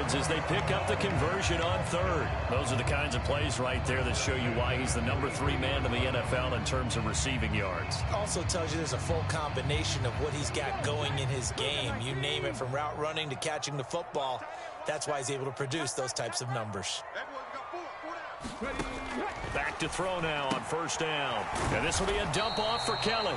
downs as they pick up the conversion on third. Those are the kinds of plays right there that show you why he's the number 3 man in the NFL in terms of receiving yards. Also tells you there's a full combination of what he's got going in his game. You name it, from route running to catching the football. That's why he's able to produce those types of numbers. Back to throw now on first down. And this will be a dump off for Kelly.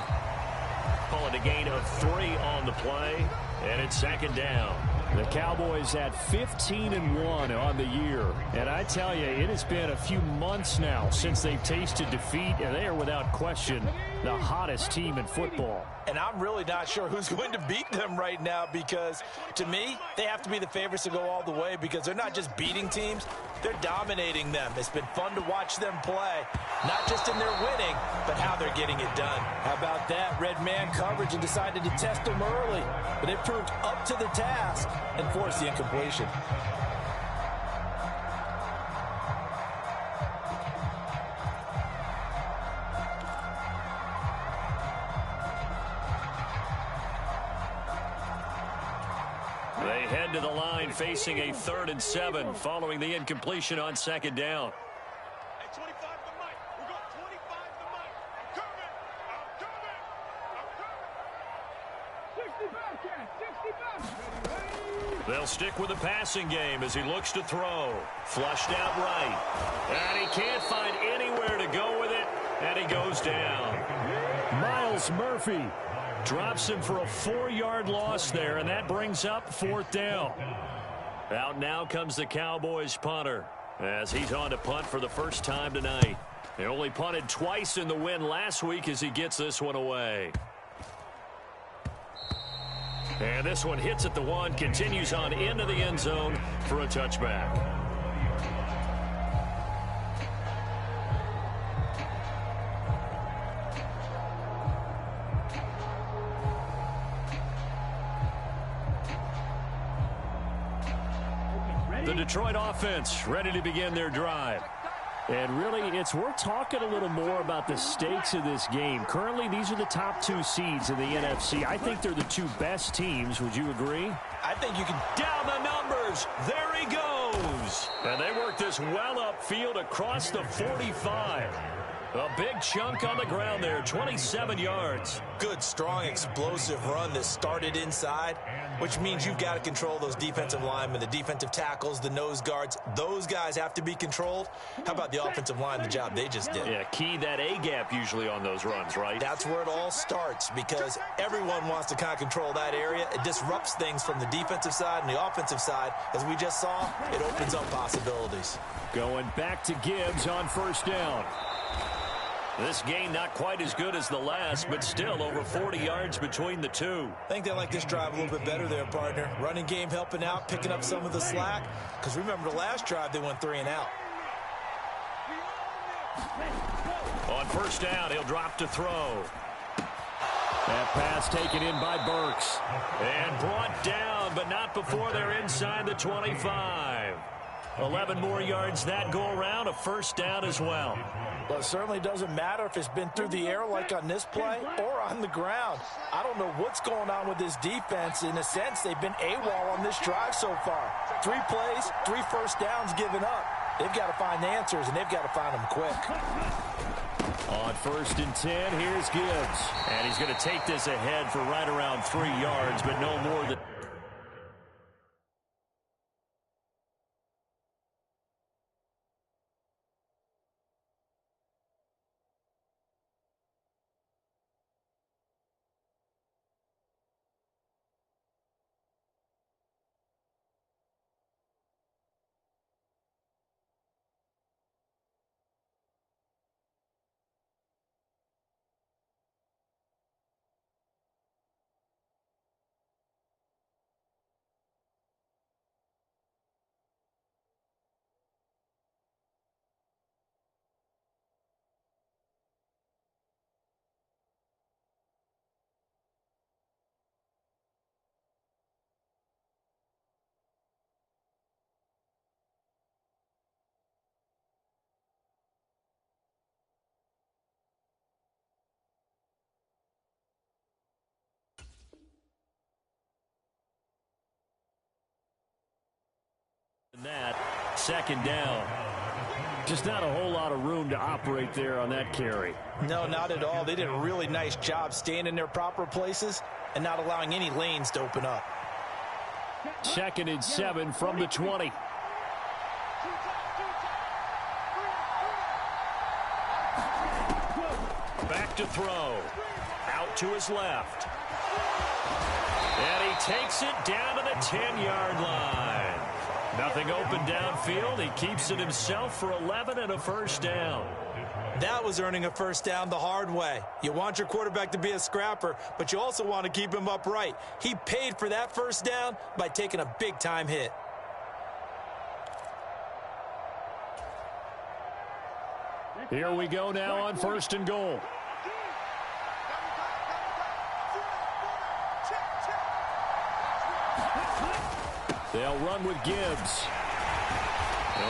Calling a gain of 3 on the play. And it's second down. The Cowboys at 15-1 on the year. And I tell you, it has been a few months now since they've tasted defeat, and they are without question the hottest team in football. And I'm really not sure who's going to beat them right now, because to me, they have to be the favorites to go all the way, because they're not just beating teams, they're dominating them. It's been fun to watch them play, not just in their winning, but how they're getting it done. How about that? Red man coverage and decided to test them early, but they proved up to the task and forced the incompletion. They head to the line facing a 3rd and 7 following the incompletion on second down. They'll stick with the passing game as he looks to throw. Flushed out right. And he can't find anywhere to go with it, and he goes down. Myles Murphy drops him for a 4-yard loss there, and that brings up 4th down. Out now comes the Cowboys punter as he's on to punt for the first time tonight. He only punted twice in the win last week as he gets this one away. And this one hits at the 1, continues on into the end zone for a touchback. The Detroit offense ready to begin their drive. And really, it's worth talking a little more about the stakes of this game. Currently, these are the top 2 seeds in the NFC. I think they're the 2 best teams. Would you agree? I think you can... Down the numbers. There he goes. And they work this well upfield across the 45. A big chunk on the ground there, 27 yards. Good, strong, explosive run that started inside, which means you've got to control those defensive linemen, the defensive tackles, the nose guards. Those guys have to be controlled. How about the offensive line, the job they just did? Yeah, key that A-gap usually on those runs, right? That's where it all starts, because everyone wants to kind of control that area. It disrupts things from the defensive side and the offensive side. As we just saw, it opens up possibilities. Going back to Gibbs on first down. This game not quite as good as the last, but still over 40 yards between the two. I think they like this drive a little bit better there, partner. Running game helping out, picking up some of the slack. Because remember the last drive, they went 3 and out. On first down, he'll drop to throw. That pass taken in by Burks. And brought down, but not before they're inside the 25. 11 more yards that go around, a first down as well. Well, it certainly doesn't matter if it's been through the air like on this play or on the ground. I don't know what's going on with this defense. In a sense, they've been AWOL on this drive so far. 3 plays, 3 first downs given up. They've got to find answers, and they've got to find them quick. On first and 10, here's Gibbs. And he's going to take this ahead for right around 3 yards, but no more than... second down. Just not a whole lot of room to operate there on that carry. No, not at all. They did a really nice job staying in their proper places and not allowing any lanes to open up. 2nd and 7 from the 20. Back to throw. Out to his left. And he takes it down to the 10-yard line. Nothing open downfield. He keeps it himself for 11 and a first down. That was earning a first down the hard way. You want your quarterback to be a scrapper, but you also want to keep him upright. He paid for that first down by taking a big-time hit. Here we go now on 1st and goal. They'll run with Gibbs.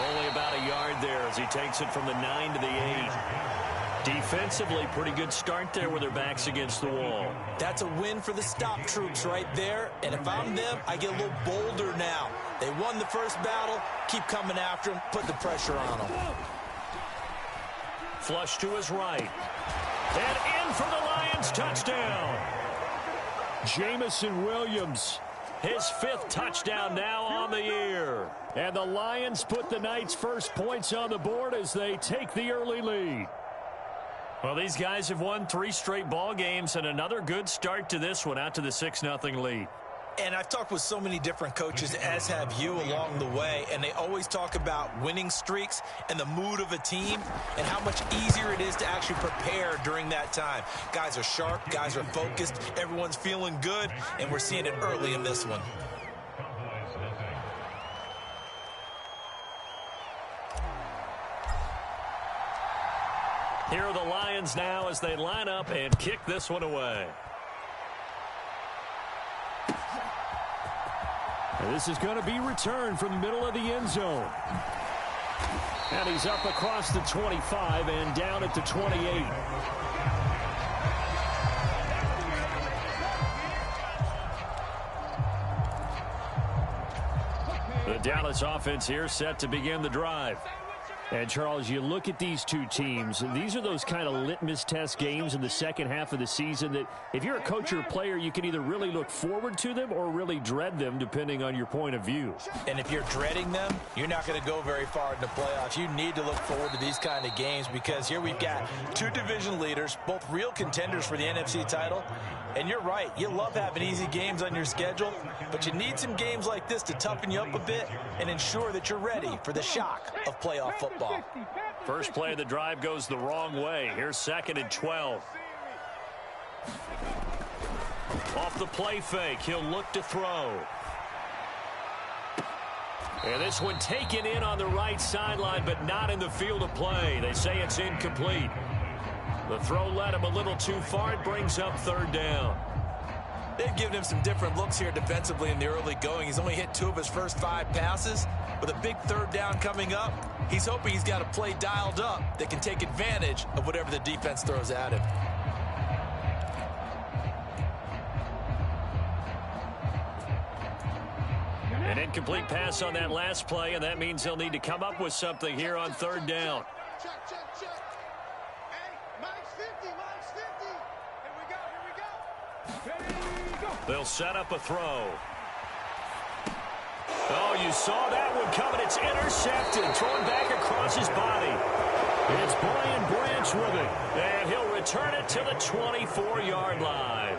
Only about a yard there as he takes it from the 9 to the 8. Defensively, pretty good start there with their backs against the wall. That's a win for the stop troops right there. And if I'm them, I get a little bolder now. They won the first battle. Keep coming after them. Put the pressure on them. Flush to his right. And in for the Lions touchdown. Jameson Williams. His 5th touchdown now on the year. And the Lions put the Knights' first points on the board as they take the early lead. Well, these guys have won 3 straight ball games and another good start to this one out to the 6-0 lead. And I've talked with so many different coaches, as have you, along the way, and they always talk about winning streaks and the mood of a team and how much easier it is to actually prepare during that time. Guys are sharp, guys are focused, everyone's feeling good, and we're seeing it early in this one. Here are the Lions now as they line up and kick this one away. And this is going to be returned from the middle of the end zone. And he's up across the 25 and down at the 28. The Dallas offense here set to begin the drive. And, Charles, you look at these two teams, and these are those kind of litmus test games in the second half of the season that if you're a coach or a player, you can either really look forward to them or really dread them, depending on your point of view. And if you're dreading them, you're not going to go very far in the playoffs. You need to look forward to these kind of games because here we've got 2 division leaders, both real contenders for the NFC title. And you're right, you love having easy games on your schedule, but you need some games like this to toughen you up a bit and ensure that you're ready for the shock of playoff football. First play of the drive goes the wrong way. Here's 2nd and 12. Off the play fake, he'll look to throw. And this one taken in on the right sideline, but not in the field of play. They say it's incomplete. The throw led him a little too far. It brings up 3rd down. They've given him some different looks here defensively in the early going. He's only hit 2 of his first 5 passes. With a big 3rd down coming up, he's hoping he's got a play dialed up that can take advantage of whatever the defense throws at him. An incomplete pass on that last play, and that means they'll need to come up with something here on 3rd down. They'll set up a throw. Oh, you saw that one coming. It's intercepted. Thrown back across his body. It's Brian Branch with it. And he'll return it to the 24-yard line.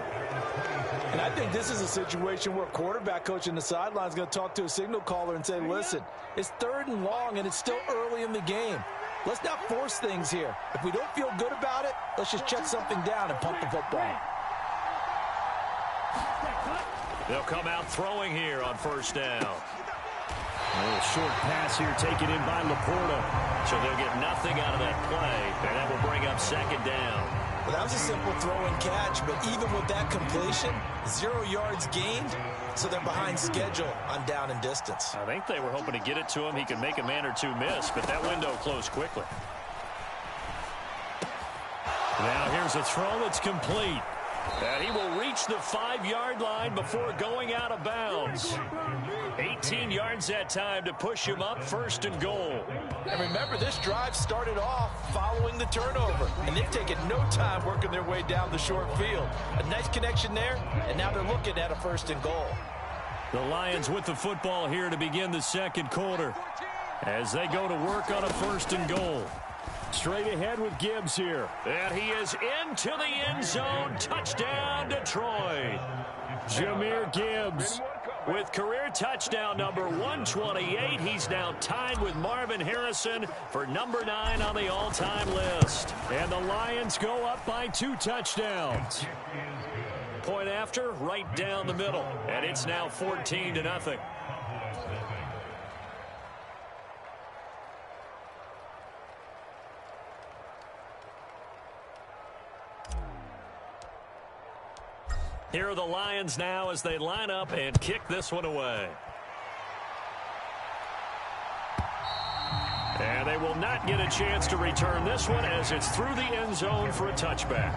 And I think this is a situation where a quarterback coach in the sideline is going to talk to a signal caller and say, listen, it's 3rd and long and it's still early in the game. Let's not force things here. If we don't feel good about it, let's just check something down and punt the football. They'll come out throwing here on 1st down. A little short pass here taken in by Laporta. So they'll get nothing out of that play, and that will bring up 2nd down. Well, that was a simple throw and catch, but even with that completion, 0 yards gained, so they're behind schedule on down and distance. I think they were hoping to get it to him. He could make a man or 2 miss, but that window closed quickly. Now here's a throw that's complete. And he will reach the 5-yard line before going out of bounds. 18 yards that time to push him up 1st and goal. And remember, this drive started off following the turnover, and they've taken no time working their way down the short field. A nice connection there, and now they're looking at a 1st and goal. The Lions with the football here to begin the 2nd quarter as they go to work on a 1st and goal. Straight ahead with Gibbs here. And he is into the end zone. Touchdown, Detroit. Jahmyr Gibbs with career touchdown number 128. He's now tied with Marvin Harrison for number 9 on the all-time list. And the Lions go up by 2 touchdowns. Point after, right down the middle. And it's now 14-0. Here are the Lions now as they line up and kick this one away. And they will not get a chance to return this one as it's through the end zone for a touchback.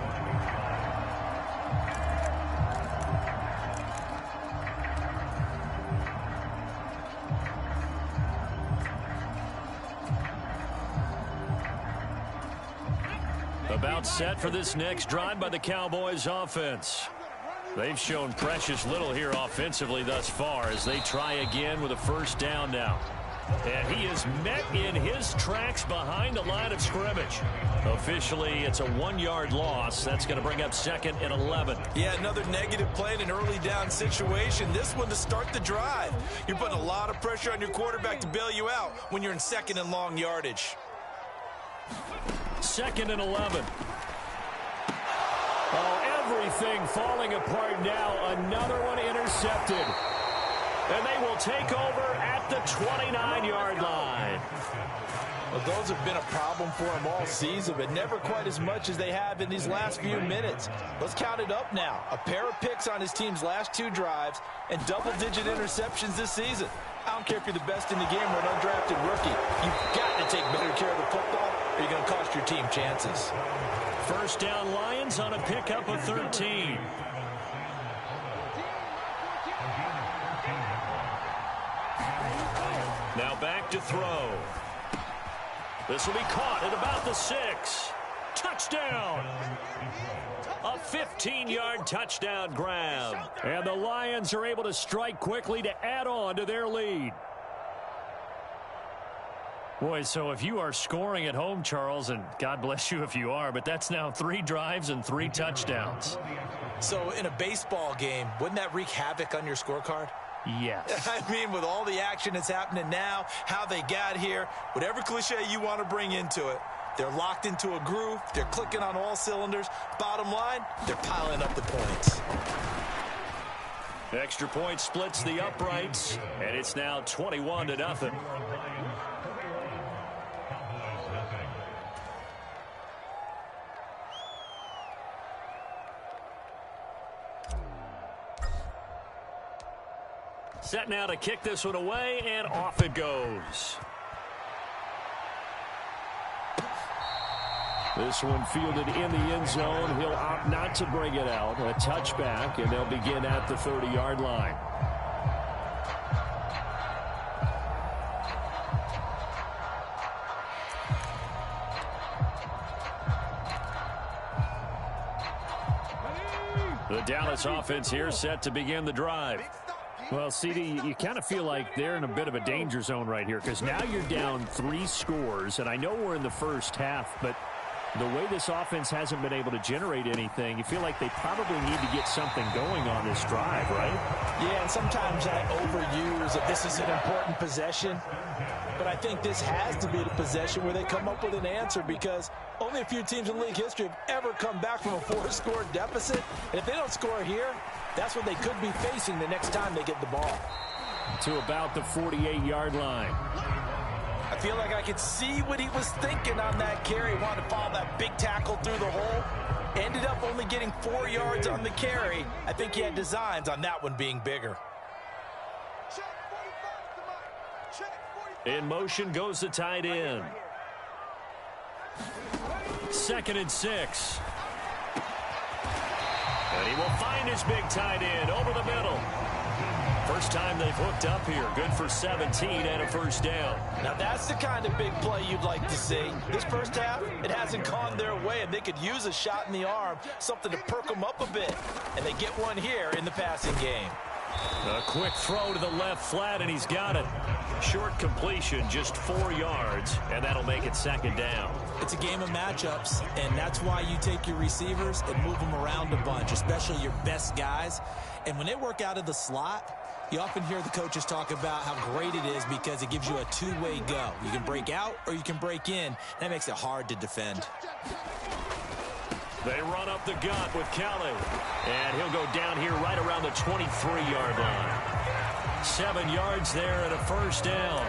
About set for this next drive by the Cowboys offense. They've shown precious little here offensively thus far as they try again with a 1st down now. And he is met in his tracks behind the line of scrimmage. Officially, it's a 1-yard loss. That's going to bring up 2nd and 11. Yeah, another negative play in an early down situation. This one to start the drive. You're putting a lot of pressure on your quarterback to bail you out when you're in 2nd and long yardage. 2nd and 11. Oh, everything falling apart now. Another one intercepted. And they will take over at the 29-yard line. Well, those have been a problem for him all season, but never quite as much as they have in these last few minutes. Let's count it up now. A pair of picks on his team's last 2 drives and double-digit interceptions this season. I don't care if you're the best in the game or an undrafted rookie. You've got to take better care of the football or you're going to cost your team chances. 1st down Lions on a pickup of 13. Now back to throw. This will be caught at about the 6. Touchdown. A 15-yard touchdown grab. And the Lions are able to strike quickly to add on to their lead. Boy, so if you are scoring at home, Charles, and God bless you if you are, but that's now 3 drives and 3 touchdowns. So in a baseball game, wouldn't that wreak havoc on your scorecard? Yes. I mean, with all the action that's happening now, how they got here, whatever cliche you want to bring into it, they're locked into a groove. They're clicking on all cylinders. Bottom line, they're piling up the points. Extra point splits the uprights, and it's now 21-0. Set now to kick this one away, and off it goes. This one fielded in the end zone. He'll opt not to bring it out. A touchback, and they'll begin at the 30-yard line. The Dallas offense here set to begin the drive. Well, CD, you kind of feel like they're in a bit of a danger zone right here because now you're down 3 scores, and I know we're in the first half, but the way this offense hasn't been able to generate anything, you feel like they probably need to get something going on this drive, right? Yeah, and sometimes I overuse that this is an important possession, but I think this has to be the possession where they come up with an answer because only a few teams in league history have ever come back from a 4-score deficit, and if they don't score here, that's what they could be facing the next time they get the ball. To about the 48-yard line. I feel like I could see what he was thinking on that carry. Wanted to follow that big tackle through the hole. Ended up only getting 4 yards on the carry. I think he had designs on that one being bigger. In motion goes the tight end. 2nd and 6. And he will find his big tight end over the middle. First time they've hooked up here. Good for 17 and a first down. Now that's the kind of big play you'd like to see. This first half, it hasn't gone their way, and they could use a shot in the arm, something to perk them up a bit. And they get one here in the passing game. A quick throw to the left flat, and he's got it. Short completion, just 4 yards, and that'll make it second down. It's a game of matchups, and that's why you take your receivers and move them around a bunch, especially your best guys. And when they work out of the slot, you often hear the coaches talk about how great it is because it gives you a two-way go. You can break out or you can break in. That makes it hard to defend. They run up the gut with Kelly. And he'll go down here right around the 23-yard line. 7 yards there and a first down.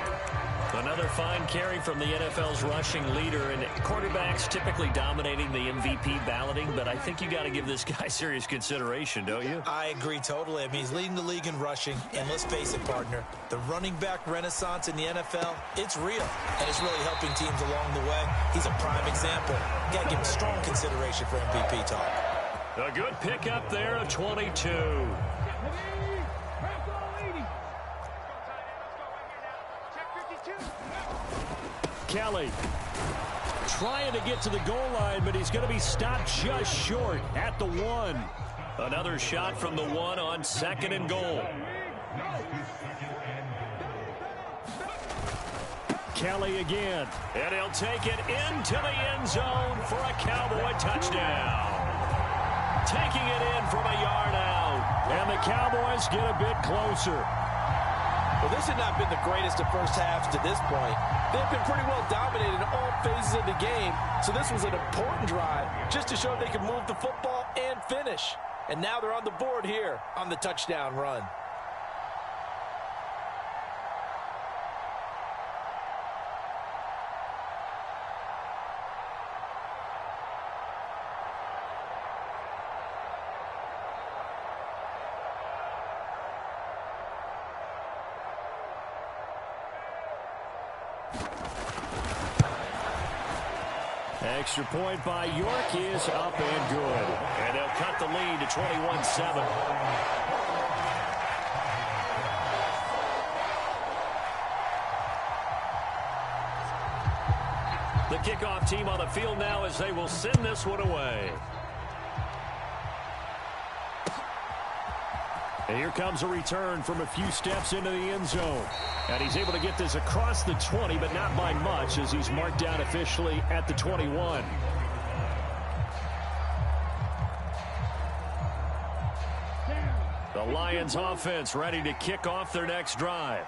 Another fine carry from the NFL's rushing leader. And quarterbacks typically dominating the MVP balloting, but I think you got to give this guy serious consideration, don't you? I agree totally. I mean, he's leading the league in rushing. And let's face it, partner, the running back renaissance in the NFL, it's real. And it's really helping teams along the way. He's a prime example. Got to give him strong consideration for MVP talk. A good pickup there of 22. Kelly trying to get to the goal line, but he's going to be stopped just short at the 1. Another shot from the 1 on 2nd and goal. Kelly again. And he'll take it into the end zone for a Cowboy touchdown. Taking it in from a yard out. And the Cowboys get a bit closer. Well, this had not been the greatest of first halves to this point. They've been pretty well dominated in all phases of the game, so this was an important drive just to show they could move the football and finish. And now they're on the board here on the touchdown run. Extra point by York is up and good. And they'll cut the lead to 21-7. The kickoff team on the field now as they will send this one away. And here comes a return from a few steps into the end zone. And he's able to get this across the 20, but not by much as he's marked down officially at the 21. The Lions offense ready to kick off their next drive.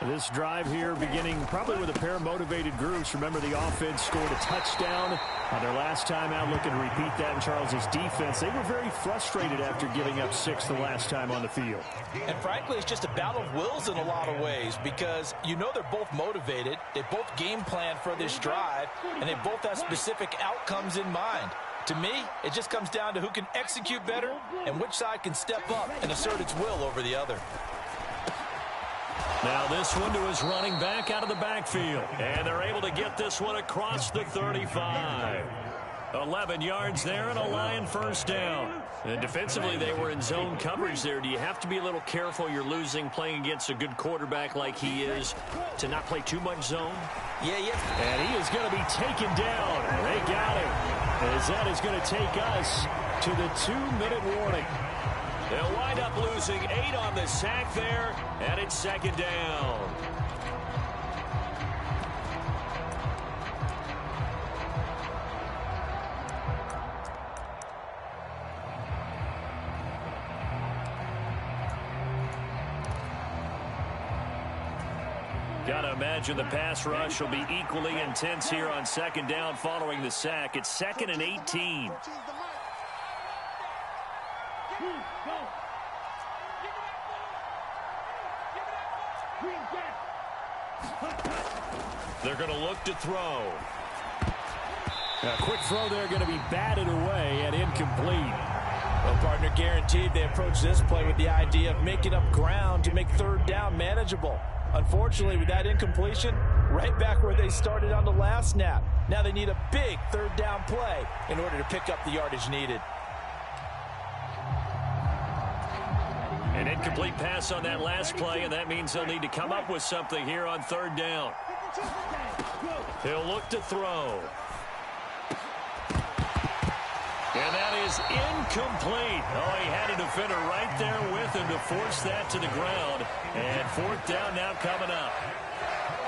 This drive here beginning probably with a pair of motivated groups. Remember, the offense scored a touchdown on their last time out. Looking to repeat that in Charles's defense. They were very frustrated after giving up 6 the last time on the field. And frankly, it's just a battle of wills in a lot of ways because you know they're both motivated. They both game plan for this drive, and they both have specific outcomes in mind. To me, it just comes down to who can execute better and which side can step up and assert its will over the other. Now this one to his running back out of the backfield. And they're able to get this one across the 35. 11 yards there and a Lion first down. And defensively, they were in zone coverage there. Do you have to be a little careful you're losing playing against a good quarterback like he is to not play too much zone? Yeah. And he is going to be taken down. They got him. As that is going to take us to the 2-minute warning. They'll wind up losing 8 on the sack there, and it's second down. Got to imagine the pass rush will be equally intense here on second down following the sack. It's 2nd and 18. They're going to look to throw. A quick throw there going to be batted away and incomplete. Well, partner, guaranteed they approach this play with the idea of making up ground to make third down manageable. Unfortunately, with that incompletion, right back where they started on the last snap. Now they need a big third down play in order to pick up the yardage needed. An incomplete pass on that last play, and that means they'll need to come up with something here on third down. He'll look to throw. And that is incomplete. Oh, he had a defender right there with him to force that to the ground. And fourth down now coming up.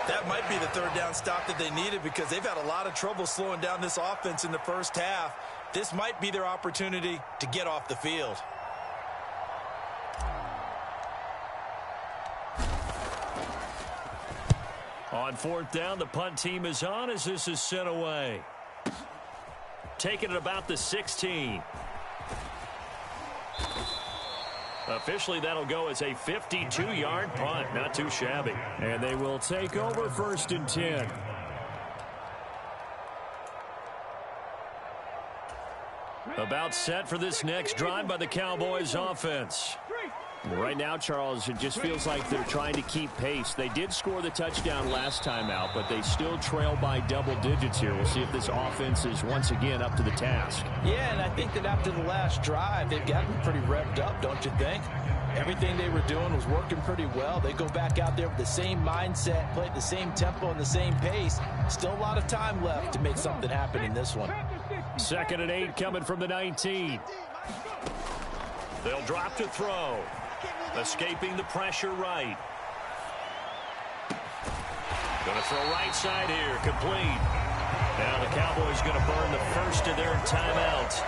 That might be the third down stop that they needed because they've had a lot of trouble slowing down this offense in the first half. This might be their opportunity to get off the field. On fourth down, the punt team is on as this is sent away. Taking it about the 16. Officially, that'll go as a 52-yard punt. Not too shabby. And they will take over first and 10. About set for this next drive by the Cowboys offense. Right now, Charles, it just feels like they're trying to keep pace. They did score the touchdown last time out, but they still trail by double digits here. We'll see if this offense is once again up to the task. Yeah, and I think that after the last drive, they've gotten pretty revved up, don't you think? Everything they were doing was working pretty well. They go back out there with the same mindset, play at the same tempo and the same pace. Still a lot of time left to make something happen in this one. 2nd and 8 coming from the 19. They'll drop to throw. Escaping the pressure right. Going to throw right side here. Complete. Now the Cowboys going to burn the first of their timeouts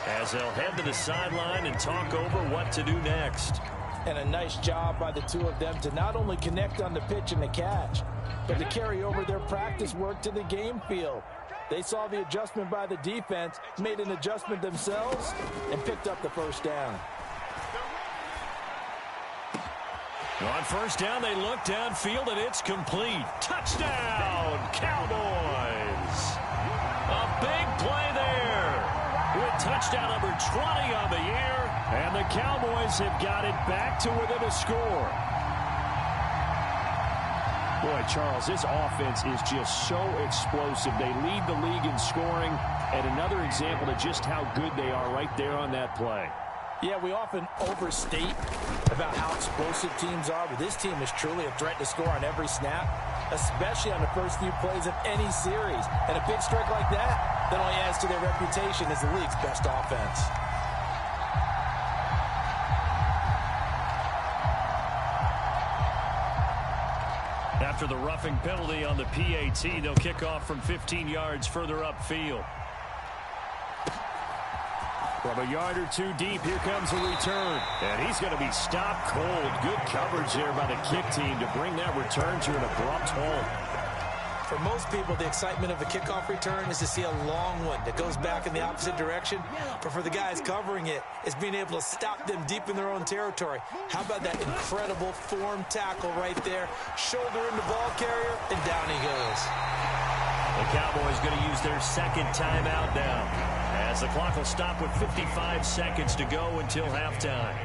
as they'll head to the sideline and talk over what to do next. And a nice job by the two of them to not only connect on the pitch and the catch, but to carry over their practice work to the game field. They saw the adjustment by the defense, made an adjustment themselves, and picked up the first down. On first down, they look downfield, and it's complete. Touchdown, Cowboys! A big play there with touchdown number 20 on the year, and the Cowboys have got it back to within a score. Boy, Charles, this offense is just so explosive. They lead the league in scoring, and another example of just how good they are right there on that play. Yeah, we often overstate about how explosive teams are, but this team is truly a threat to score on every snap, especially on the first few plays of any series. And a big strike like that only adds to their reputation as the league's best offense. After the roughing penalty on the PAT, they'll kick off from 15 yards further upfield. From a yard or two deep, here comes a return. And he's going to be stopped cold. Good coverage there by the kick team to bring that return to an abrupt halt. For most people, the excitement of a kickoff return is to see a long one that goes back in the opposite direction. But for the guys covering it, it's being able to stop them deep in their own territory. How about that incredible form tackle right there? Shoulder in the ball carrier, and down he goes. The Cowboys going to use their second timeout now, as the clock will stop with 55 seconds to go until halftime.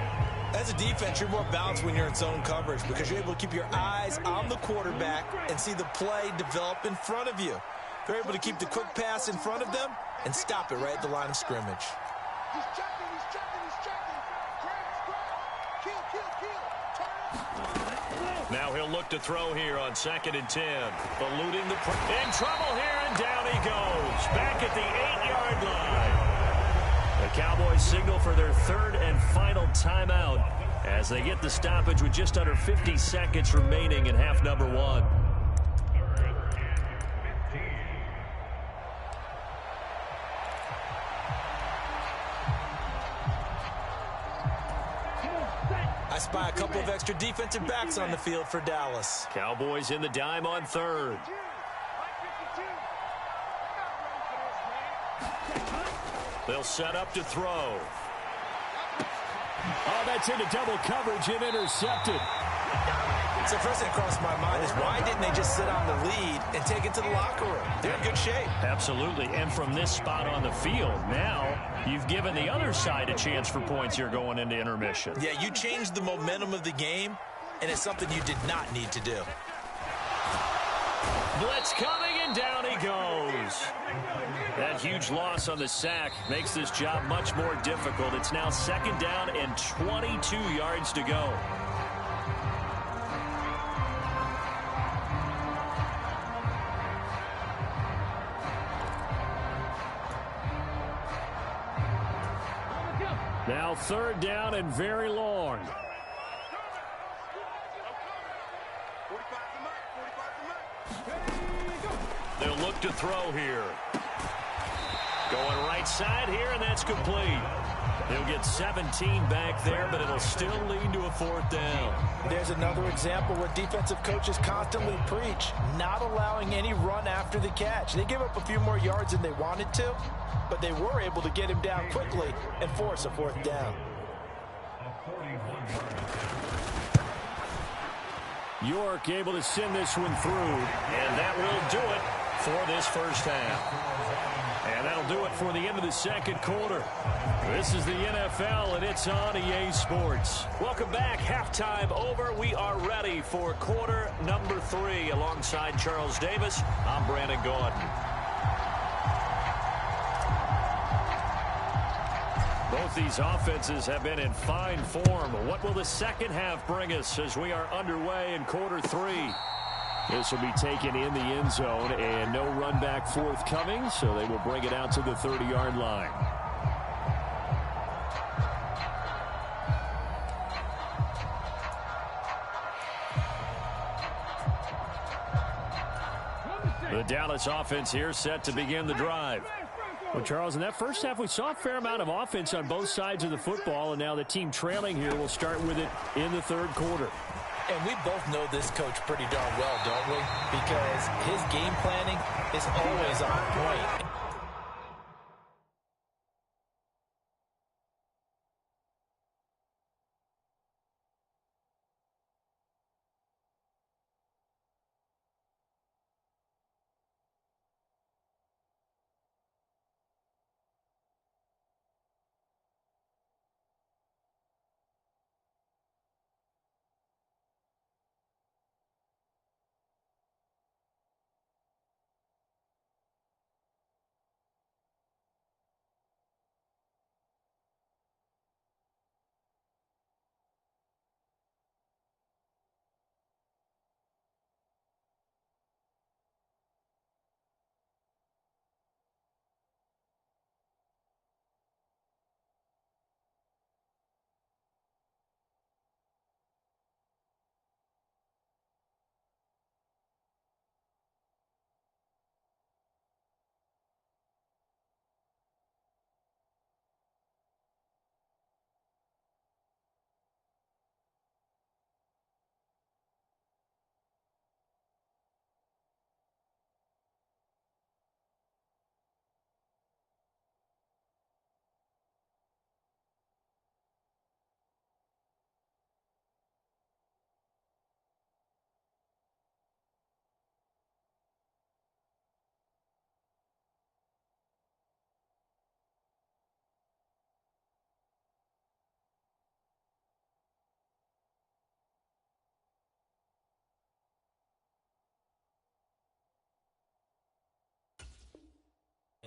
As a defense, you're more balanced when you're in zone coverage because you're able to keep your eyes on the quarterback and see the play develop in front of you. They're able to keep the quick pass in front of them and stop it right at the line of scrimmage. Now he'll look to throw here on 2nd and 10. Eluding the in trouble here, and down he goes. Back at the 8-yard line. The Cowboys signal for their third and final timeout as they get the stoppage with just under 50 seconds remaining in half number 1. I spy a couple of extra defensive backs on the field for Dallas. Cowboys in the dime on third. They'll set up to throw. Oh, that's into double coverage and intercepted. So first thing that crossed my mind is why didn't they just sit on the lead and take it to the locker room? They're in good shape. Absolutely, and from this spot on the field, now you've given the other side a chance for points here going into intermission. Yeah, you changed the momentum of the game, and it's something you did not need to do. Blitz coming, and And down he goes. That huge loss on the sack makes this job much more difficult. It's now 2nd down and 22 yards to go. Now 3rd down and very long. They'll look to throw here. Going right side here, and that's complete. He'll get 17 back there, but it'll still lead to a 4th down. There's another example where defensive coaches constantly preach, not allowing any run after the catch. They give up a few more yards than they wanted to, but they were able to get him down quickly and force a 4th down. York able to send this one through. And that will do it for this first half. And that'll do it for the end of the 2nd quarter. This is the NFL, and it's on EA Sports. Welcome back. Halftime over. We are ready for quarter number 3. Alongside Charles Davis, I'm Brandon Gaudin. Both these offenses have been in fine form. What will the second half bring us as we are underway in quarter 3? This will be taken in the end zone, and no run back forthcoming, so they will bring it out to the 30-yard line. The Dallas offense here set to begin the drive. Well, Charles, in that first half, we saw a fair amount of offense on both sides of the football, and now the team trailing here will start with it in the 3rd quarter. And we both know this coach pretty darn well, don't we? Because his game planning is always on point.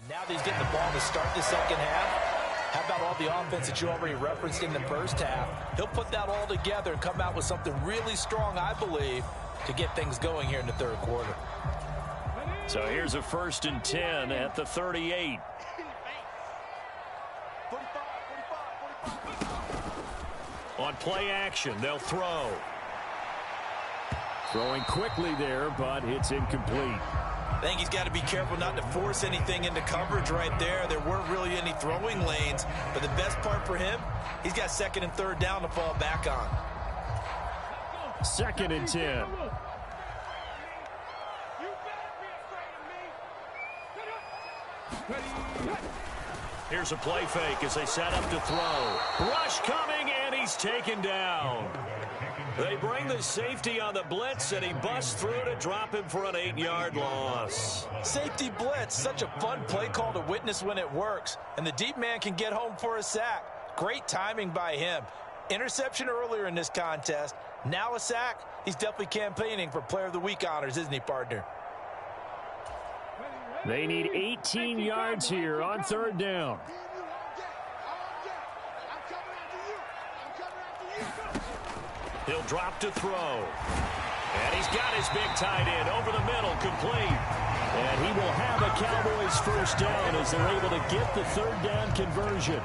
And now that he's getting the ball to start the second half, how about all the offense that you already referenced in the first half? He'll put that all together and come out with something really strong, I believe, to get things going here in the 3rd quarter. So here's a 1st and 10 at the 38. On play action, they'll throw. Throwing quickly there, but it's incomplete. I think he's got to be careful not to force anything into coverage right there. There weren't really any throwing lanes, but the best part for him, he's got 2nd and 3rd down to fall back on. 2nd and 10. Here's a play fake as they set up to throw. Rush coming, and he's taken down. They bring the safety on the blitz, and he busts through to drop him for an 8-yard loss. Safety blitz, such a fun play call to witness when it works. And the deep man can get home for a sack. Great timing by him. Interception earlier in this contest. Now a sack. He's definitely campaigning for Player of the Week honors, isn't he, partner? They need 18 yards here on third down. He'll drop to throw. And he's got his big tight end over the middle, complete. And he will have a Cowboys first down as they're able to get the third down conversion.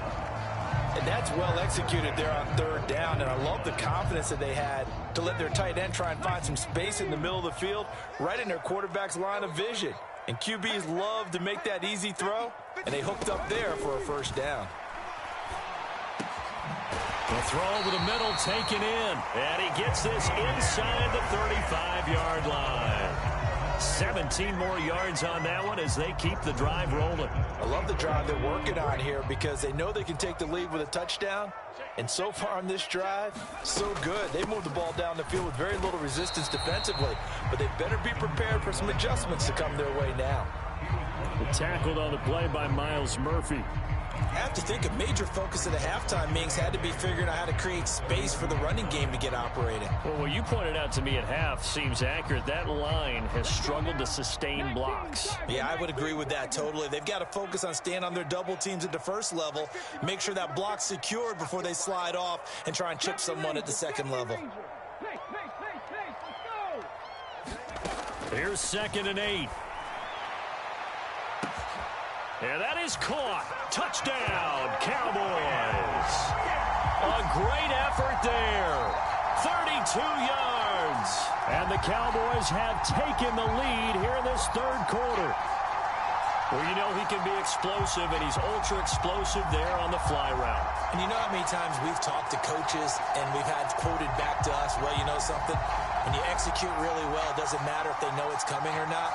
And that's well executed there on third down. And I love the confidence that they had to let their tight end try and find some space in the middle of the field, right in their quarterback's line of vision. And QBs love to make that easy throw, and they hooked up there for a first down. The throw over the middle taken in. And he gets this inside the 35-yard line. 17 more yards on that one as they keep the drive rolling. I love the drive they're working on here because they know they can take the lead with a touchdown. And so far on this drive, so good. They moved the ball down the field with very little resistance defensively. But they better be prepared for some adjustments to come their way now. Tackled on the play by Myles Murphy. I have to think a major focus of the halftime meetings had to be figuring out how to create space for the running game to get operating. Well, what you pointed out to me at half seems accurate. That line has struggled to sustain blocks. Yeah, I would agree with that totally. They've got to focus on staying on their double teams at the first level, make sure that block's secured before they slide off and try and chip someone at the second level. Here's 2nd and 8. And that is caught. Touchdown, Cowboys. A great effort there. 32 yards. And the Cowboys have taken the lead here in this third quarter. Well, you know he can be explosive, and he's ultra-explosive there on the fly route. And you know how many times we've talked to coaches and we've had quoted back to us, well, you know something? When you execute really well, it doesn't matter if they know it's coming or not.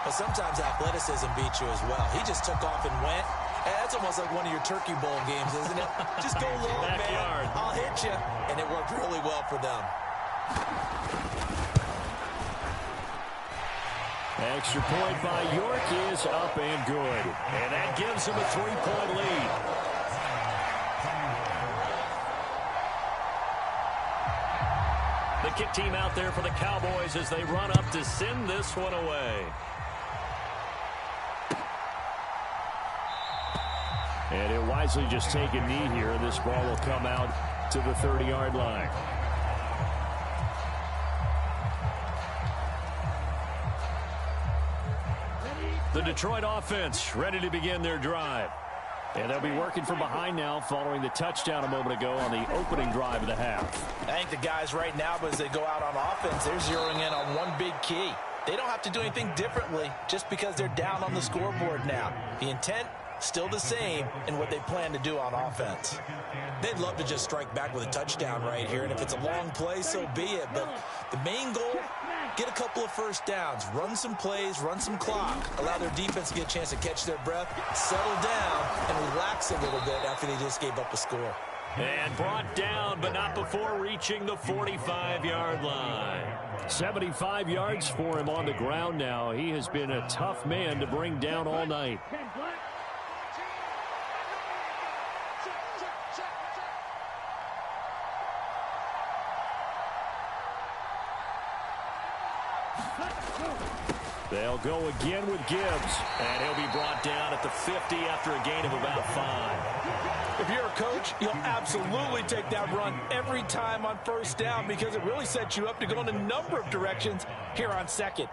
But sometimes athleticism beats you as well. He just took off and went. And that's almost like one of your Turkey Bowl games, isn't it? Just go long, man. I'll hit you. And it worked really well for them. Extra point by York is up and good. And that gives him a 3-point lead. The kick team out there for the Cowboys as they run up to send this one away. And he'll wisely just take a knee here. This ball will come out to the 30-yard line. The Detroit offense ready to begin their drive. And they'll be working from behind now following the touchdown a moment ago on the opening drive of the half. I think the guys right now, but as they go out on offense, they're zeroing in on one big key. They don't have to do anything differently just because they're down on the scoreboard now. The intent, still the same in what they plan to do on offense. They'd love to just strike back with a touchdown right here, and if it's a long play, so be it. But the main goal, get a couple of first downs, run some plays, run some clock, allow their defense to get a chance to catch their breath, settle down, and relax a little bit after they just gave up a score. And brought down, but not before reaching the 45-yard line. 75 yards for him on the ground now. He has been a tough man to bring down all night. They'll go again with Gibbs. And he'll be brought down at the 50 after a gain of about 5. If you're a coach, you'll absolutely take that run every time on first down because it really sets you up to go in a number of directions here on second.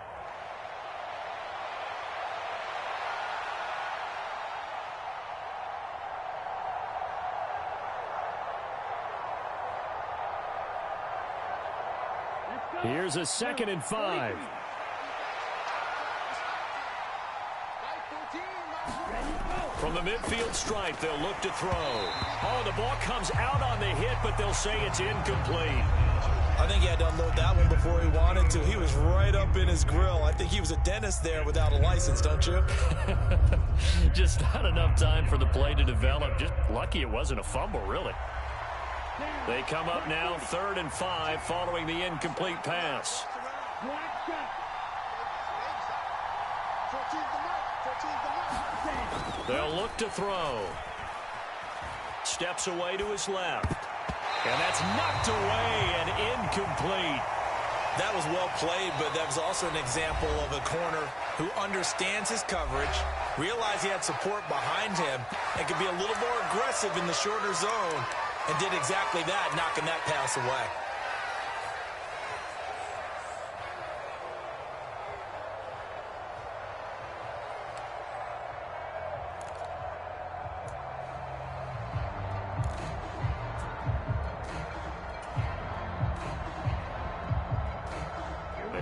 Here's a 2nd and 5. From the midfield stripe, they'll look to throw. Oh, the ball comes out on the hit, but they'll say it's incomplete. I think he had to unload that one before he wanted to. He was right up in his grill. I think he was a dentist there without a license, don't you? Just not enough time for the play to develop. Just lucky it wasn't a fumble, really. They come up now 3rd and 5 following the incomplete pass. They'll look to throw. Steps away to his left. And that's knocked away and incomplete. That was well played, but that was also an example of a corner who understands his coverage, realized he had support behind him, and could be a little more aggressive in the shorter zone, and did exactly that, knocking that pass away.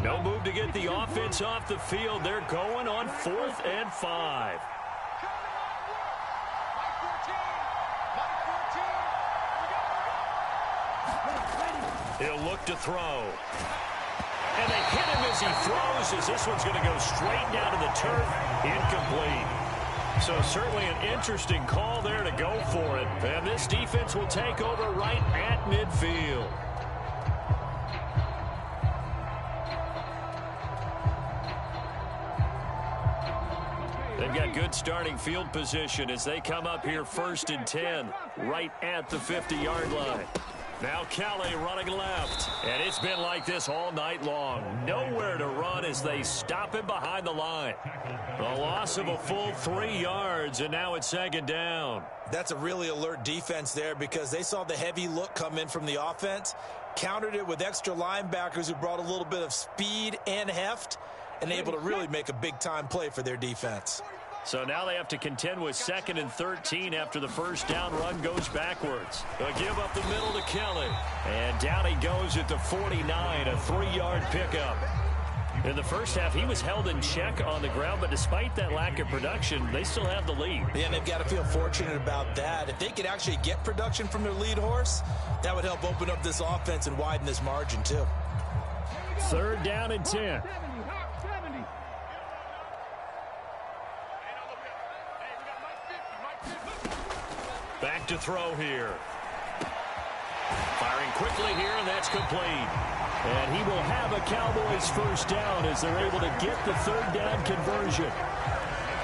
No move to get the offense off the field. They're going on 4th and 5. He'll look to throw. And they hit him as he throws, as this one's going to go straight down to the turf. Incomplete. So certainly an interesting call there to go for it. And this defense will take over right at midfield. They've got good starting field position as they come up here 1st and 10, right at the 50-yard line. Now Kelly running left, and it's been like this all night long. Nowhere to run as they stop him behind the line. A loss of a full 3 yards, and now it's 2nd down. That's a really alert defense there because they saw the heavy look come in from the offense, countered it with extra linebackers who brought a little bit of speed and heft, and able to really make a big-time play for their defense. So now they have to contend with 2nd and 13 after the first down run goes backwards. They'll give up the middle to Kelly. And down he goes at the 49, a 3-yard pickup. In the first half, he was held in check on the ground, but despite that lack of production, they still have the lead. Yeah, and they've got to feel fortunate about that. If they could actually get production from their lead horse, that would help open up this offense and widen this margin too. 3rd down and 10. Back to throw here. Firing quickly here, and that's complete. And he will have a Cowboys first down as they're able to get the 3rd down conversion.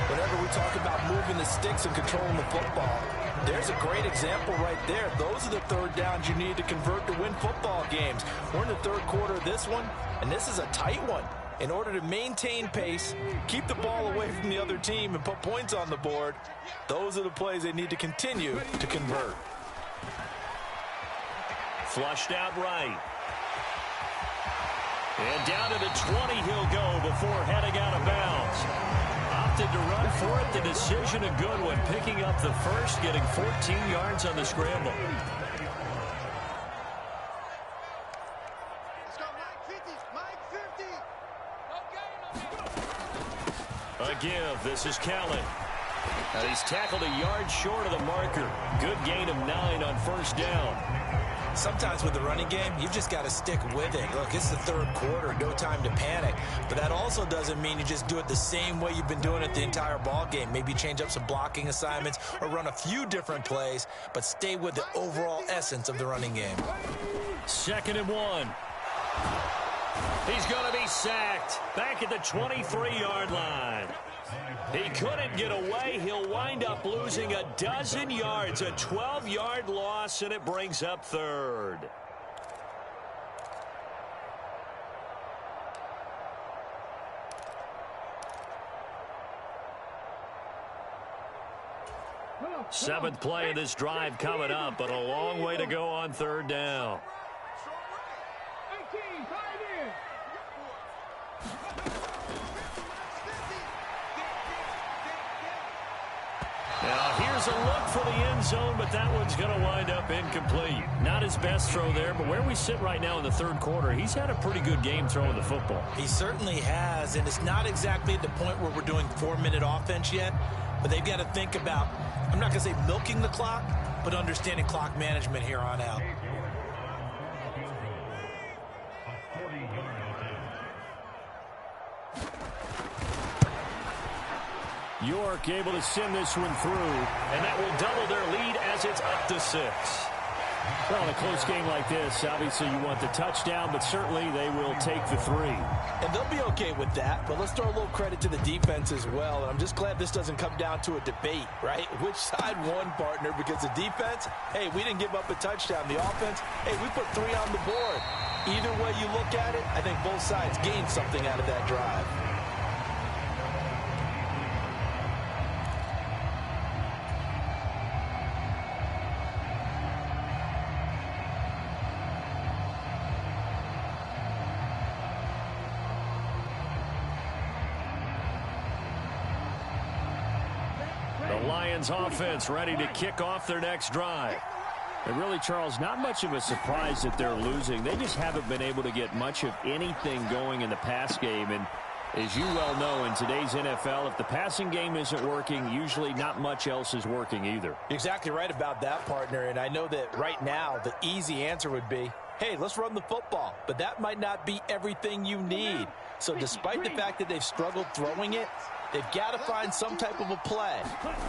Whenever we talk about moving the sticks and controlling the football, there's a great example right there. Those are the 3rd downs you need to convert to win football games. We're in the 3rd quarter of this one, and this is a tight one. In order to maintain pace, keep the ball away from the other team, and put points on the board, those are the plays they need to continue to convert. Flushed out right. And down to the 20 he'll go before heading out of bounds. Opted to run for it. The decision a good one. Picking up the first, getting 14 yards on the scramble. A give. This is Kelly. And he's tackled a yard short of the marker. Good gain of 9 on first down. Sometimes with the running game, you've just got to stick with it. Look, it's the 3rd quarter, no time to panic. But that also doesn't mean you just do it the same way you've been doing it the entire ball game. Maybe change up some blocking assignments or run a few different plays, but stay with the overall essence of the running game. 2nd and 1. He's going to be sacked back at the 23-yard line. He couldn't get away. He'll wind up losing a dozen yards, a 12-yard loss, and it brings up 3rd. Seventh play of this drive coming up, but a long way to go on 3rd down. Now here's a look for the end zone, but that one's going to wind up incomplete. Not his best throw there, but where we sit right now in the 3rd quarter, he's had a pretty good game throwing the football. He certainly has, and it's not exactly at the point where we're doing 4-minute offense yet, but they've got to think about, I'm not going to say milking the clock, but understanding clock management here on out. York able to send this one through. And that will double their lead as it's up to 6. Well, in a close game like this, obviously you want the touchdown, but certainly they will take the 3. And they'll be okay with that, but let's throw a little credit to the defense as well. And I'm just glad this doesn't come down to a debate, right? Which side won, partner? Because the defense, hey, we didn't give up a touchdown. The offense, hey, we put 3 on the board. Either way you look at it, I think both sides gained something out of that drive. The Lions offense ready to kick off their next drive. And really, Charles, not much of a surprise that they're losing. They just haven't been able to get much of anything going in the pass game. And as you well know, in today's NFL, if the passing game isn't working, usually not much else is working either. You're exactly right about that, partner. And I know that right now the easy answer would be, hey, let's run the football. But that might not be everything you need. So despite the fact that they've struggled throwing it, they've got to find some type of a play,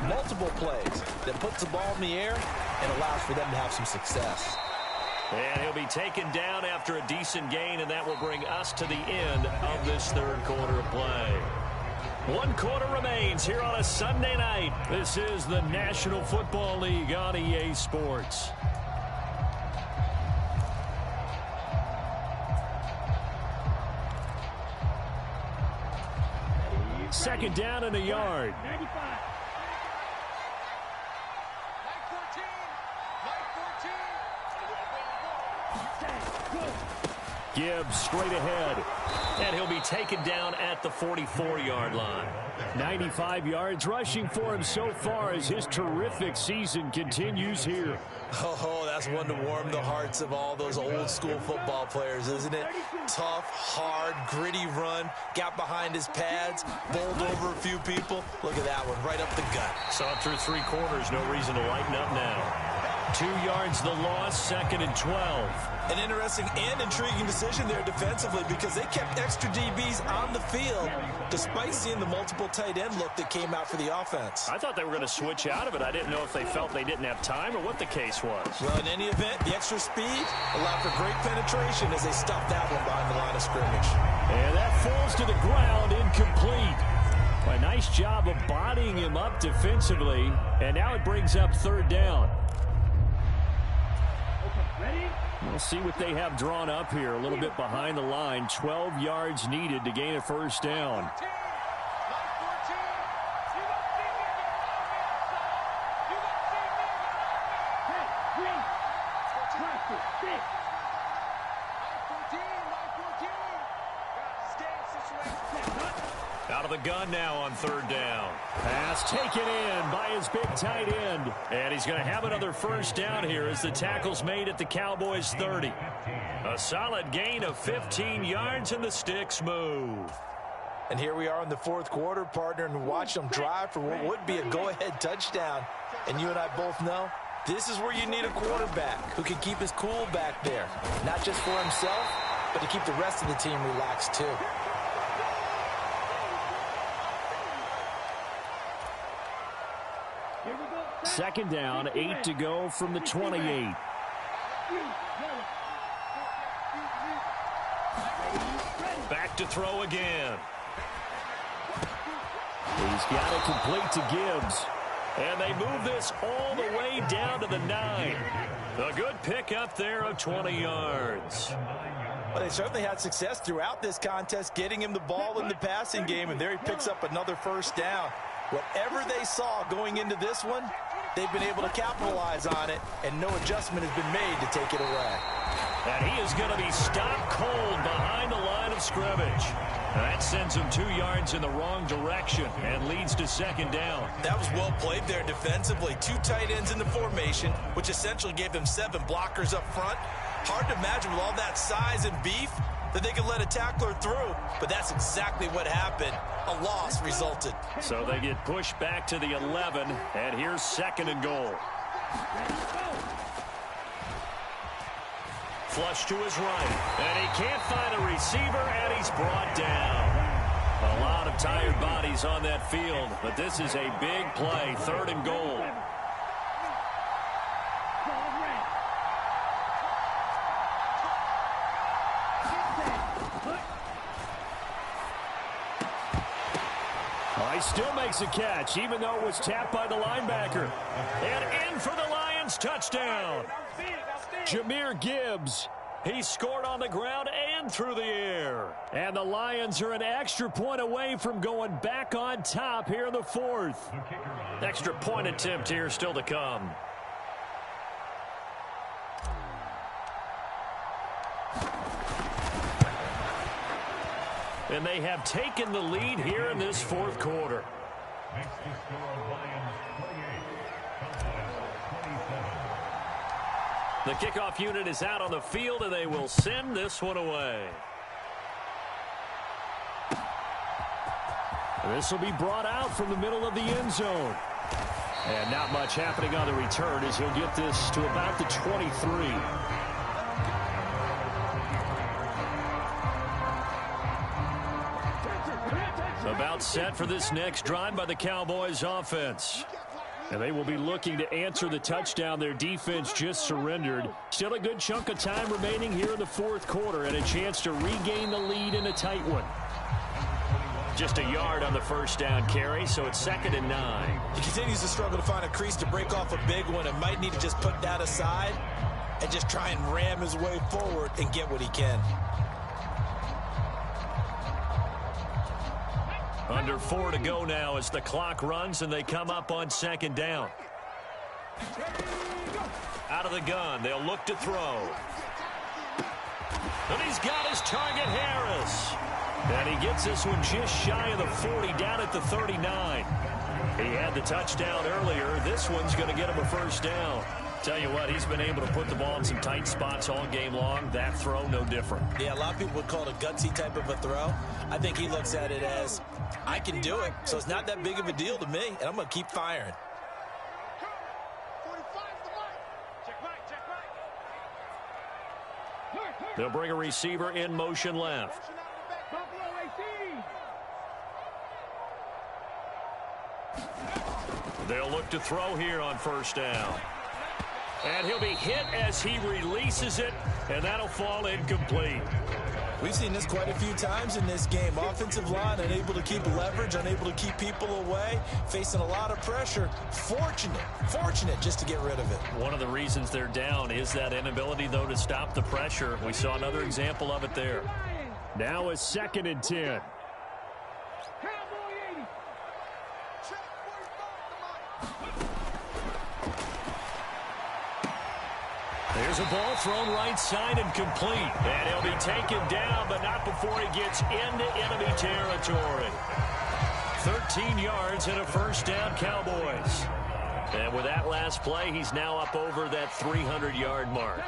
multiple plays, that puts the ball in the air and allows for them to have some success. And he'll be taken down after a decent gain, and that will bring us to the end of this third quarter of play. 1 quarter remains here on a Sunday night. This is the National Football League on EA Sports. Second down and a yard. Gibbs straight ahead. And he'll be taken down at the 44-yard line. 95 yards rushing for him so far as his terrific season continues here. Oh, that's one to warm the hearts of all those old-school football players, isn't it? Tough, hard, gritty run, got behind his pads, bowled over a few people. Look at that one, right up the gut. Saw through 3 quarters, no reason to lighten up now. 2 yards the loss, 2nd and 12. An interesting and intriguing decision there defensively because they kept extra DBs on the field despite seeing the multiple tight end look that came out for the offense. I thought they were going to switch out of it. I didn't know if they felt they didn't have time or what the case was. Well, in any event, the extra speed allowed for great penetration as they stuffed that one behind the line of scrimmage. And that falls to the ground, incomplete. A nice job of bodying him up defensively, and now it brings up 3rd down. We'll see what they have drawn up here. A little bit behind the line. 12 yards needed to gain a 1st down. Out of the gun now on 3rd down. Pass taken in by his big tight end. And he's going to have another 1st down here as the tackle's made at the Cowboys' 30. A solid gain of 15 yards and the sticks move. And here we are in the 4th quarter, partner, and watch them drive for what would be a go-ahead touchdown. And you and I both know this is where you need a quarterback who can keep his cool back there. Not just for himself, but to keep the rest of the team relaxed too. Second down, 8 to go from the 28. Back to throw again. He's got it complete to Gibbs. And they move this all the way down to the 9. A good pickup there of 20 yards. Well, they certainly had success throughout this contest, getting him the ball in the passing game, and there he picks up another 1st down. Whatever they saw going into this one, they've been able to capitalize on it, and no adjustment has been made to take it away. And he is going to be stopped cold behind the line of scrimmage. That sends him 2 yards in the wrong direction and leads to 2nd down. That was well played there defensively. 2 tight ends in the formation, which essentially gave them 7 blockers up front. Hard to imagine with all that size and beef that they could let a tackler through, but that's exactly what happened. A loss resulted. So they get pushed back to the 11, and here's 2nd and goal. Flush to his right, and he can't find a receiver, and he's brought down. A lot of tired bodies on that field, but this is a big play, 3rd and goal. He still makes a catch, even though it was tapped by the linebacker. And in for the Lions touchdown. Jahmyr Gibbs He scored on the ground and through the air. And the Lions are an extra point away from going back on top here in the fourth. Extra point attempt here still to come. And they have taken the lead here in this fourth quarter. Next to score, Lions 28, the kickoff unit is out on the field, and they will send this one away. This will be brought out from the middle of the end zone. And not much happening on the return as he'll get this to about the 23. About set for this next drive by the Cowboys offense. And they will be looking to answer the touchdown their defense just surrendered. Still a good chunk of time remaining here in the fourth quarter and a chance to regain the lead in a tight one. Just a yard on the first down carry, so it's 2nd and 9. He continues to struggle to find a crease to break off a big one and might need to just put that aside and just try and ram his way forward and get what he can. Under 4 to go now as the clock runs and they come up on 2nd down. Out of the gun, they'll look to throw. And he's got his target, Harris. And he gets this one just shy of the 40, down at the 39. He had the touchdown earlier. This one's going to get him a first down. Tell you what, he's been able to put the ball in some tight spots all game long. That throw, no different. Yeah, a lot of people would call it a gutsy type of a throw. I think he looks at it as, I can do it, so it's not that big of a deal to me, and I'm going to keep firing. They'll bring a receiver in motion left. They'll look to throw here on first down. And he'll be hit as he releases it, and that'll fall incomplete. We've seen this quite a few times in this game. Offensive line unable to keep leverage, unable to keep people away, facing a lot of pressure. Fortunate just to get rid of it. One of the reasons they're down is that inability, though, to stop the pressure. We saw another example of it there. Now a 2nd and 10. There's a ball thrown right side and complete. And he'll be taken down, but not before he gets into enemy territory. 13 yards and a first down, Cowboys. And with that last play, he's now up over that 300-yard mark.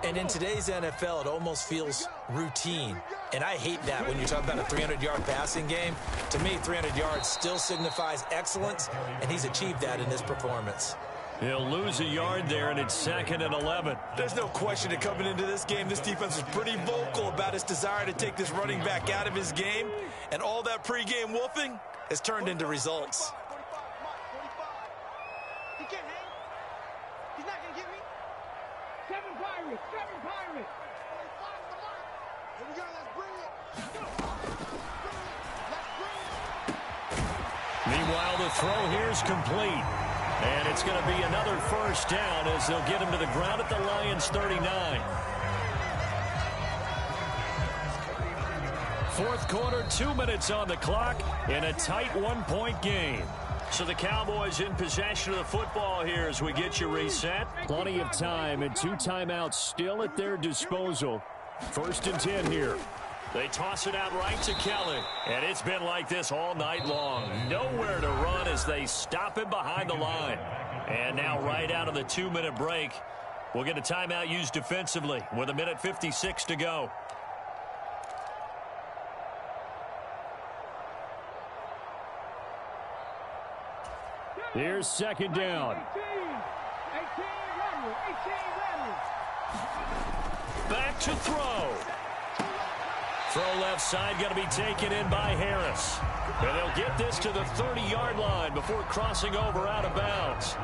And in today's NFL, it almost feels routine. And I hate that when you're talking about a 300-yard passing game. To me, 300 yards still signifies excellence, and he's achieved that in this performance. He'll lose a yard there, and it's 2nd and 11. There's no question that coming into this game, this defense was pretty vocal about its desire to take this running back out of his game. And all that pregame wolfing has turned into results. He can't hang. He's not going to get me. 7 Pirates. Here we go. Let's bring it. Meanwhile, the throw here is complete. And it's going to be another first down as they'll get him to the ground at the Lions' 39. Fourth quarter, 2 minutes on the clock in a tight 1-point game. So the Cowboys in possession of the football here as we get you reset. Plenty of time and 2 timeouts still at their disposal. 1st and 10 here. They toss it out right to Kelly. And it's been like this all night long. Nowhere to run as they stop him behind the line. And now right out of the 2-minute break, we'll get a timeout used defensively with 1:56 to go. Here's 2nd down. 18 Back to throw. Throw left side, going to be taken in by Harris. And they'll get this to the 30-yard line before crossing over out of bounds.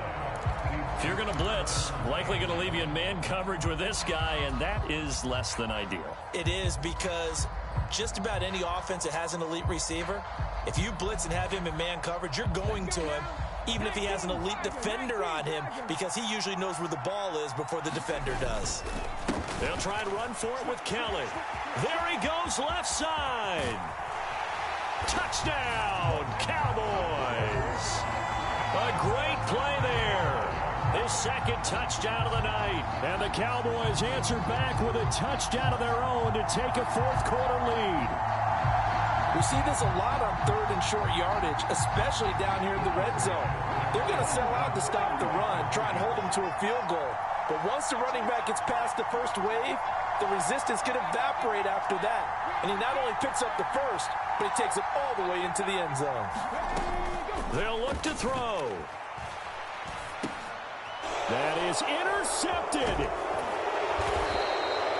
If you're going to blitz, likely going to leave you in man coverage with this guy, and that is less than ideal. It is, because just about any offense that has an elite receiver, if you blitz and have him in man coverage, you're going to him, even if he has an elite defender on him, because he usually knows where the ball is before the defender does. They'll try and run for it with Kelly. There he goes, left side. Touchdown, Cowboys. A great play there. His second touchdown of the night. And the Cowboys answer back with a touchdown of their own to take a fourth-quarter lead. We see this a lot on third and short yardage, especially down here in the red zone. They're going to sell out to stop the run, try and hold them to a field goal. But once the running back gets past the first wave, the resistance can evaporate after that. And he not only picks up the first, but he takes it all the way into the end zone. They'll look to throw. That is intercepted.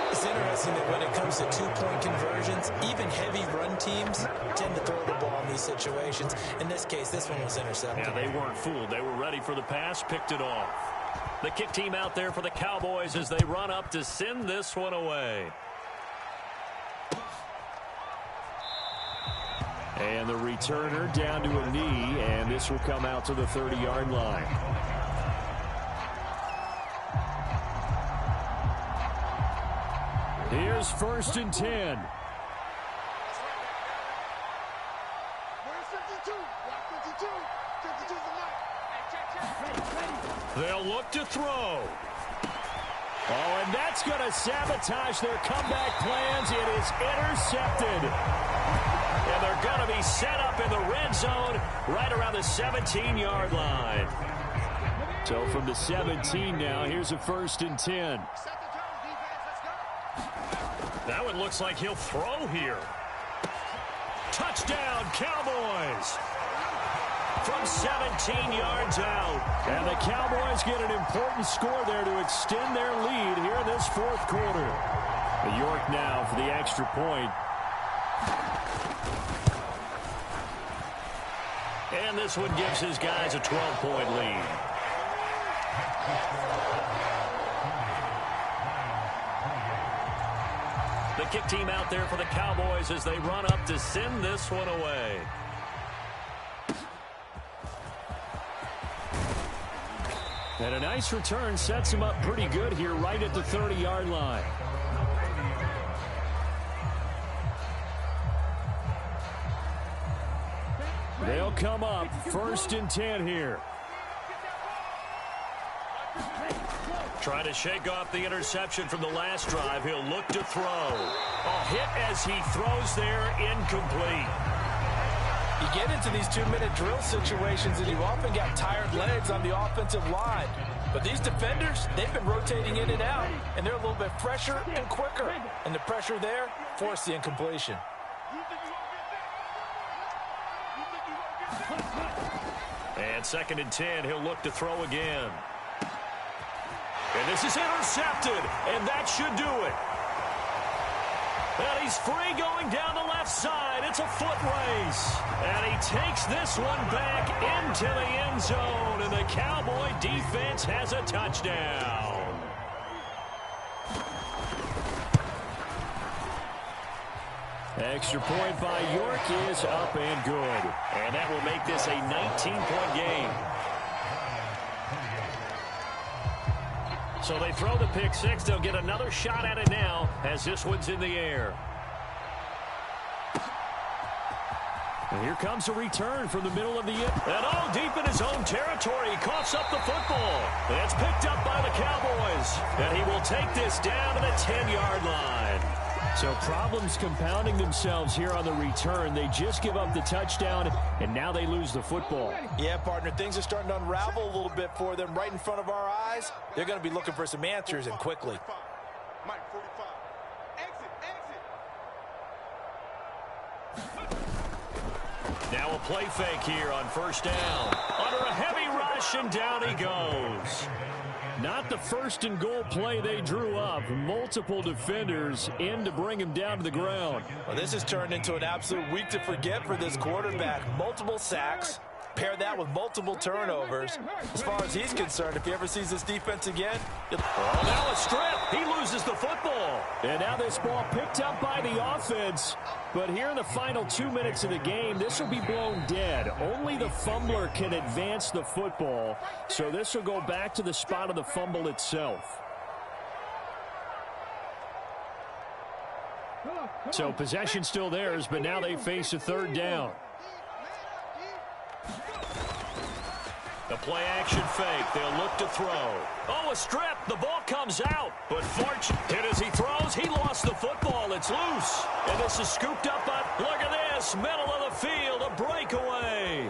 It's interesting that when it comes to two-point conversions, even heavy run teams tend to throw the ball in these situations. In this case, this one was intercepted. Yeah, they weren't fooled. They were ready for the pass, picked it off. The kick team out there for the Cowboys as they run up to send this one away. And the returner down to a knee, and this will come out to the 30-yard line. Here's 1st and 10. They'll look to throw. Oh, and that's going to sabotage their comeback plans. It is intercepted. And they're going to be set up in the red zone right around the 17-yard line. So from the 17 now, here's a 1st and 10. That one looks like he'll throw here. Touchdown, Cowboys. From 17 yards out. And the Cowboys get an important score there to extend their lead here in this fourth quarter. York now for the extra point. And this one gives his guys a 12-point lead. The kick team out there for the Cowboys as they run up to send this one away. And a nice return sets him up pretty good here right at the 30-yard line. They'll come up 1st and 10 here. Trying to shake off the interception from the last drive. He'll look to throw. A hit as he throws there, incomplete. You get into these 2-minute drill situations and you often got tired legs on the offensive line. But these defenders, they've been rotating in and out, and they're a little bit fresher and quicker. And the pressure there forced the incompletion. And 2nd and 10, he'll look to throw again. And this is intercepted, and that should do it. And he's free going down the left side. It's a foot race. And he takes this one back into the end zone, and the Cowboy defense has a touchdown. Extra point by York is up and good. And that will make this a 19-point game. So they throw the pick six. They'll get another shot at it now as this one's in the air. And here comes a return from the middle of the end. And all deep in his own territory. He coughs up the football. And it's picked up by the Cowboys. And he will take this down to the 10-yard line. So problems compounding themselves here on the return. They just give up the touchdown, and now they lose the football. Yeah, partner, things are starting to unravel a little bit for them right in front of our eyes. They're going to be looking for some answers, and quickly. Mike 45. Exit. Now a play fake here on 1st down. Under a heavy rush, and down he goes. Not the 1st and goal play they drew up. Multiple defenders in to bring him down to the ground. Well, this has turned into an absolute week to forget for this quarterback. Multiple sacks. Pair that with multiple turnovers. As far as he's concerned, if he ever sees this defense again. Oh, now a strip. He loses the football. And now this ball picked up by the offense. But here in the final 2 minutes of the game, this will be blown dead. Only the fumbler can advance the football. So this will go back to the spot of the fumble itself. So possession still theirs, but now they face a third down. The play action fake. They'll look to throw. Oh, a strip. The ball comes out. But hit as he throws. He lost the football. It's loose. And this is scooped up. Look at this. Middle of the field. A breakaway.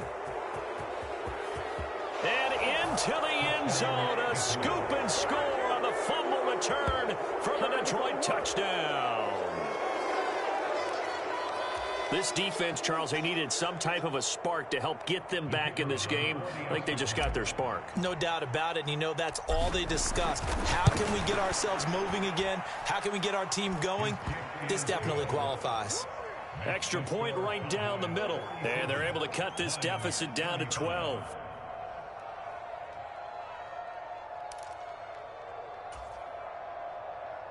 And into the end zone. A scoop and score on the fumble return for the Detroit touchdown. This defense, Charles, they needed some type of a spark to help get them back in this game. I think they just got their spark. No doubt about it. And, you know, that's all they discussed. How can we get ourselves moving again? How can we get our team going? This definitely qualifies. Extra point right down the middle. And they're able to cut this deficit down to 12.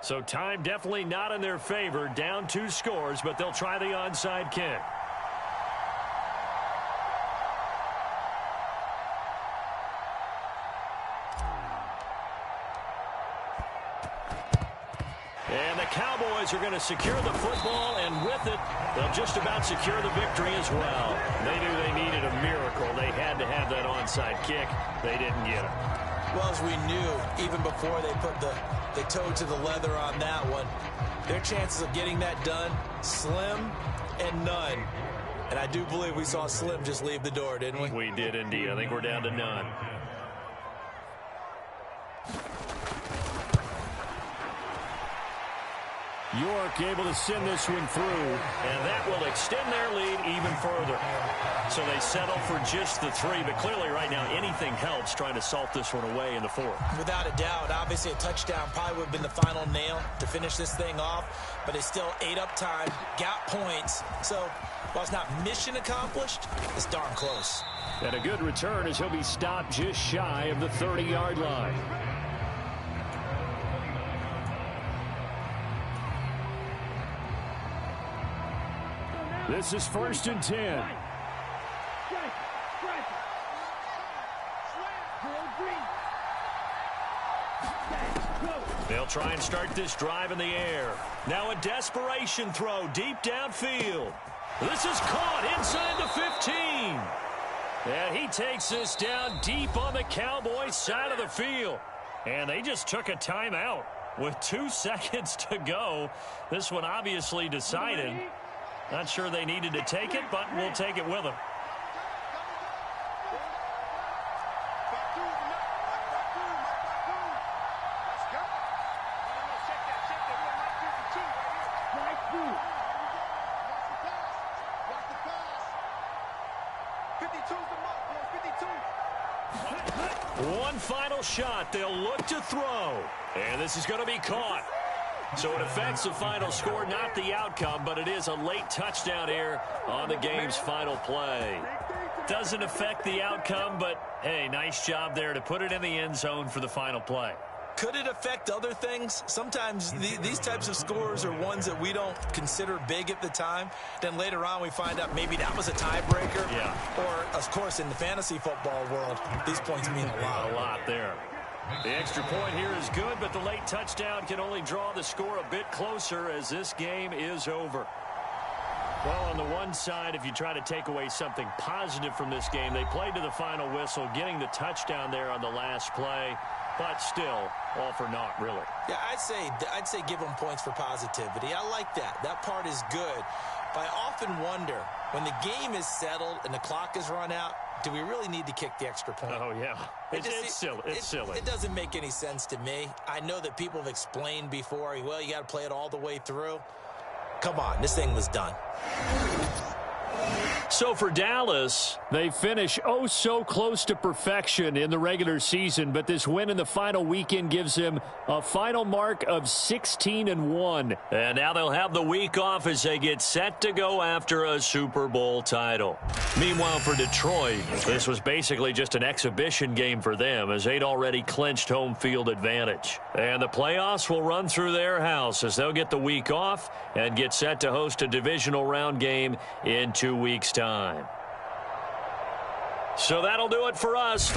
So time definitely not in their favor. Down 2 scores, but they'll try the onside kick. And the Cowboys are going to secure the football, and with it, they'll just about secure the victory as well. They knew they needed a miracle. They had to have that onside kick. They didn't get it. Well, as we knew, even before they put the toe to the leather on that one, their chances of getting that done, slim and none. And I do believe we saw Slim just leave the door, didn't we? We did indeed. I think we're down to none. York able to send this one through. And that will extend their lead even further. So they settle for just the 3, but clearly right now anything helps trying to salt this one away in the 4th. Without a doubt, obviously a touchdown probably would have been the final nail to finish this thing off, but it's still ate up time, got points. So while it's not mission accomplished, it's darn close. And a good return as he'll be stopped just shy of the 30-yard line. This is 1st and 10. They'll try and start this drive in the air. Now a desperation throw deep downfield. This is caught inside the 15. And he takes this down deep on the Cowboys side of the field. And they just took a timeout with 2 seconds to go. This one obviously decided. Not sure they needed to take it, but we'll take it with them. One final shot. They'll look to throw. And this is going to be caught. So it affects the final score, not the outcome, but it is a late touchdown here on the game's final play. Doesn't affect the outcome, but, hey, nice job there to put it in the end zone for the final play. Could it affect other things? Sometimes these types of scores are ones that we don't consider big at the time. Then later on we find out maybe that was a tiebreaker. Yeah. Or, of course, in the fantasy football world, these points mean a lot. A lot there. The extra point here is good, but the late touchdown can only draw the score a bit closer as this game is over. Well, on the one side, if you try to take away something positive from this game, they played to the final whistle, getting the touchdown there on the last play, but still, all for naught, really. Yeah, I'd say give them points for positivity. I like that. That part is good. But I often wonder, when the game is settled and the clock is run out, do we really need to kick the extra point? Oh, yeah. It's silly. It's silly. It doesn't make any sense to me. I know that people have explained before, well, you got to play it all the way through. Come on, this thing was done. So for Dallas, they finish oh so close to perfection in the regular season, but this win in the final weekend gives them a final mark of 16-1. And now they'll have the week off as they get set to go after a Super Bowl title. Meanwhile, for Detroit, this was basically just an exhibition game for them as they'd already clinched home field advantage. And the playoffs will run through their house as they'll get the week off and get set to host a divisional round game in 2 weeks' time. So that'll do it for us.